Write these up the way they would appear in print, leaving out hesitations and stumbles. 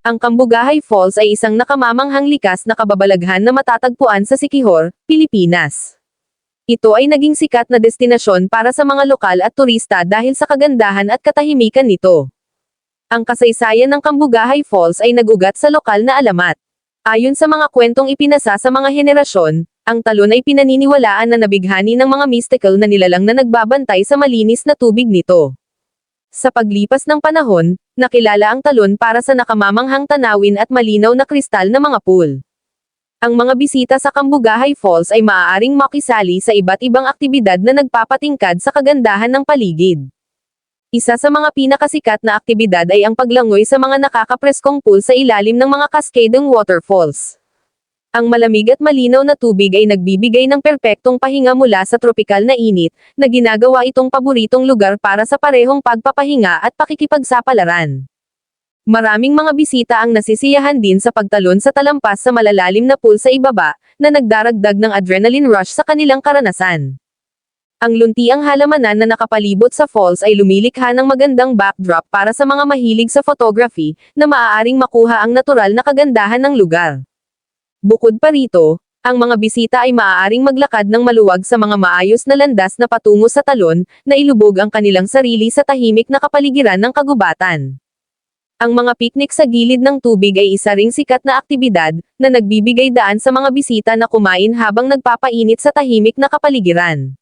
Ang Cambugahay Falls ay isang nakamamanghang likas na kababalaghan na matatagpuan sa Siquijor, Pilipinas. Ito ay naging sikat na destinasyon para sa mga lokal at turista dahil sa kagandahan at katahimikan nito. Ang kasaysayan ng Cambugahay Falls ay nagugat sa lokal na alamat. Ayon sa mga kwentong ipinasa sa mga henerasyon, ang talon ay pinaniniwalaan na nabighani ng mga mystical na nilalang na nagbabantay sa malinis na tubig nito. Sa paglipas ng panahon, nakilala ang talon para sa nakamamanghang tanawin at malinaw na kristal na mga pool. Ang mga bisita sa Cambugahay Falls ay maaaring makisali sa iba't ibang aktibidad na nagpapatingkad sa kagandahan ng paligid. Isa sa mga pinakasikat na aktibidad ay ang paglangoy sa mga nakakapreskong pool sa ilalim ng mga cascading waterfalls. Ang malamig at malinaw na tubig ay nagbibigay ng perpektong pahinga mula sa tropikal na init, na ginagawa itong paboritong lugar para sa parehong pagpapahinga at pakikipagsapalaran. Maraming mga bisita ang nasisiyahan din sa pagtalon sa talampas sa malalalim na pool sa ibaba, na nagdaragdag ng adrenaline rush sa kanilang karanasan. Ang luntiang halamanan na nakapalibot sa falls ay lumilikha ng magandang backdrop para sa mga mahilig sa photography, na maaaring makuha ang natural na kagandahan ng lugar. Bukod pa rito, ang mga bisita ay maaaring maglakad ng maluwag sa mga maayos na landas na patungo sa talon, na ilubog ang kanilang sarili sa tahimik na kapaligiran ng kagubatan. Ang mga picnic sa gilid ng tubig ay isa ring sikat na aktibidad, na nagbibigay daan sa mga bisita na kumain habang nagpapainit sa tahimik na kapaligiran.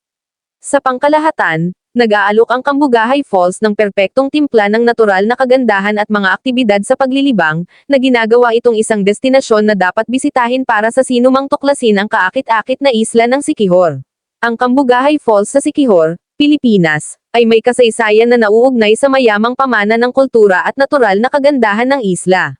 Sa pangkalahatan, nag-aalok ang Cambugahay Falls ng perpektong timpla ng natural na kagandahan at mga aktibidad sa paglilibang, na ginagawa itong isang destinasyon na dapat bisitahin para sa sinumang tuklasin ang kaakit-akit na isla ng Siquijor. Ang Cambugahay Falls sa Siquijor, Pilipinas, ay may kasaysayan na nauugnay sa mayamang pamana ng kultura at natural na kagandahan ng isla.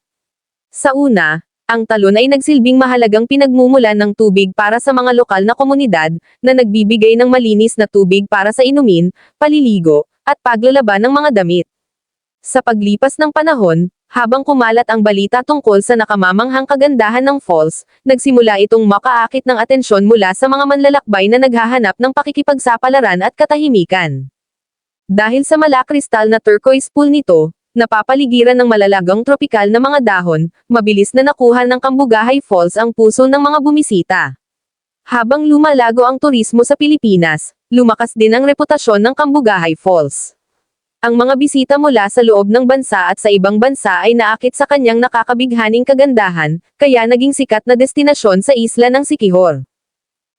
Sa una, ang talon ay nagsilbing mahalagang pinagmumulan ng tubig para sa mga lokal na komunidad, na nagbibigay ng malinis na tubig para sa inumin, paliligo, at paglalaban ng mga damit. Sa paglipas ng panahon, habang kumalat ang balita tungkol sa nakamamanghang kagandahan ng falls, nagsimula itong makaakit ng atensyon mula sa mga manlalakbay na naghahanap ng pakikipagsapalaran at katahimikan. Dahil sa malakristal na turquoise pool nito, napapaligiran ng malalagang tropikal na mga dahon, mabilis na nakuha ng Cambugahay Falls ang puso ng mga bumisita. Habang lumalago ang turismo sa Pilipinas, lumakas din ang reputasyon ng Cambugahay Falls. Ang mga bisita mula sa loob ng bansa at sa ibang bansa ay naakit sa kanyang nakakabighaning kagandahan, kaya naging sikat na destinasyon sa isla ng Siquijor.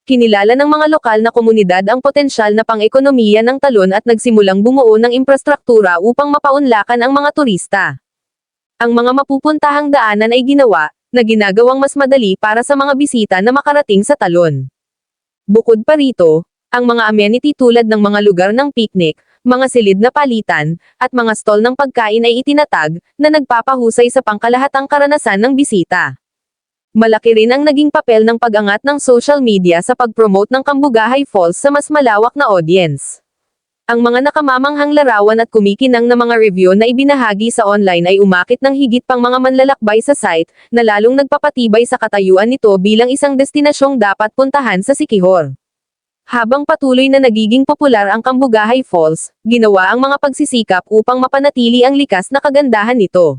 Kinilala ng mga lokal na komunidad ang potensyal na pang-ekonomiya ng talon at nagsimulang bumuo ng infrastruktura upang mapaunlakan ang mga turista. Ang mga mapupuntahang daanan ay ginawa, na ginagawang mas madali para sa mga bisita na makarating sa talon. Bukod pa rito, ang mga amenity tulad ng mga lugar ng picnic, mga silid na palitan, at mga stall ng pagkain ay itinatag, na nagpapahusay sa pangkalahatang karanasan ng bisita. Malaki rin ang naging papel ng pag-angat ng social media sa pag-promote ng Cambugahay Falls sa mas malawak na audience. Ang mga nakamamanghang larawan at kumikinang na mga review na ibinahagi sa online ay umakit ng higit pang mga manlalakbay sa site, na lalong nagpapatibay sa katayuan nito bilang isang destinasyong dapat puntahan sa Siquijor. Habang patuloy na nagiging popular ang Cambugahay Falls, ginawa ang mga pagsisikap upang mapanatili ang likas na kagandahan nito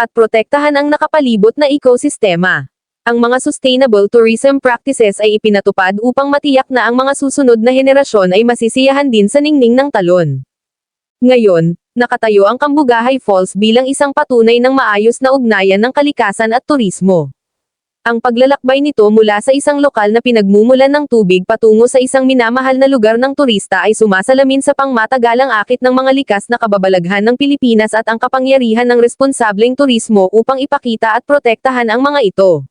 at protektahan ang nakapalibot na ekosistema. Ang mga sustainable tourism practices ay ipinatupad upang matiyak na ang mga susunod na henerasyon ay masisiyahan din sa ningning ng talon. Ngayon, nakatayo ang Cambugahay Falls bilang isang patunay ng maayos na ugnayan ng kalikasan at turismo. Ang paglalakbay nito mula sa isang lokal na pinagmumulan ng tubig patungo sa isang minamahal na lugar ng turista ay sumasalamin sa pangmatagalang akit ng mga likas na kababalaghan ng Pilipinas at ang kapangyarihan ng responsableng turismo upang ipakita at protektahan ang mga ito.